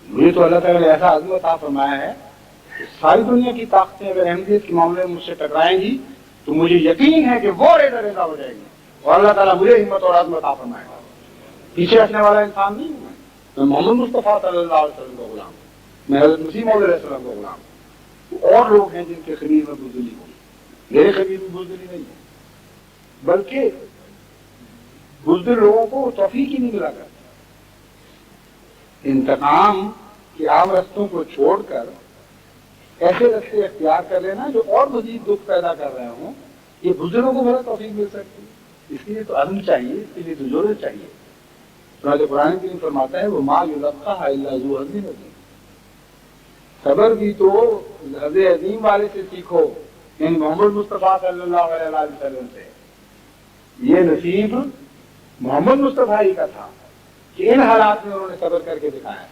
مجھے تو اللہ تعالیٰ نے ایسا عزم عطا فرمایا ہے کہ ساری دنیا کی طاقتیں اگر احمدیت کے معاملے میں مجھ سے ٹکرائیں گی تو مجھے یقین ہے کہ وہ ریزہ ریزہ ہو جائے گی اور اللہ تعالیٰ مجھے ہمت اور عزم عطا فرمائے گا. پیچھے رکھنے والا انسان نہیں ہوں میں محمد مصطفیٰ صلی اللہ علیہ وسلم کا غلام ہوں, میں حضرت مسیح موعود علیہ السلام کا غلام ہوں. اور لوگ ہیں جن کے خمیر میں بزدلی ہوئی, میرے خمیر میں بزدلی نہیں ہے, بلکہ بزدل لوگوں کو توفیق ہی نہیں ملا کرتی. انتقام کے عام رستوں کو چھوڑ کر ایسے رستے اختیار کر لینا جو اور مزید دکھ پیدا کر رہے ہوں, یہ بزدلوں کو بڑا توفیق مل سکتی ہے. اس لیے تو عزم چاہیے, اس کے لیے تو جرأت چاہیے. چنانچہ قرآن کریم فرماتا ہے وہ ما یلقاها الا ذو حظ عظیم, صبر بھی تو حظ عظیم والے سے سیکھو, یعنی محمد مصطفیٰ صلی اللہ علیہ وسلم سے. یہ نصیب محمد مصطفیٰ ہی کا تھا کہ ان حالات میں انہوں نے صبر کر کے دکھایا,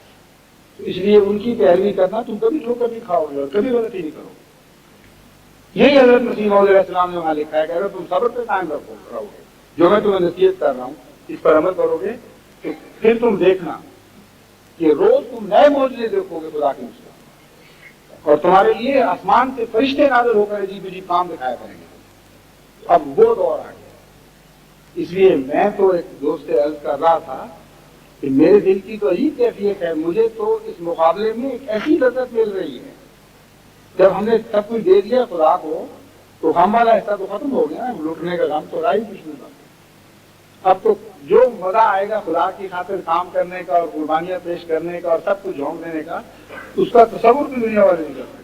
تو اس لیے ان کی پیروی کرنا تم کبھی ٹھوکر نہیں کھاؤ گے اور کبھی غلطی نہیں کرو. یہی حضرت مسیح موعود علیہ السلام نے وہاں لکھا ہے کہ اگر تم صبر پہ قائم رہو گے, جو میں تمہیں نصیحت کر رہا ہوں اس پر عمل کرو گے, تو پھر تم دیکھنا کہ روز تم نئے معجزے دیکھو گے خدا کی نصرت, اور تمہارے لیے آسمان سے فرشتے نازل ہو کر عجیب عجیب کام دکھایا کریں گے. اب وہ دور آ گیا. اس لیے میں تو ایک دوست سے عرض کر رہا تھا کہ میرے دل کی تو عجیب کیفیت ہے, مجھے تو اس مقابلے میں ایک ایسی لذت مل رہی ہے. جب ہم نے سب کچھ دے دیا خدا کو تو غم والا حصہ تو ختم ہو گیا, لوٹنے کا غم تو رہا ہی کچھ نہیں. اب تو جو مزہ آئے گا خدا کی خاطر کام کرنے کا اور قربانیاں پیش کرنے کا اور سب کچھ جھونک دینے کا, اس کا تصور بھی دنیا والے نہیں کرتے.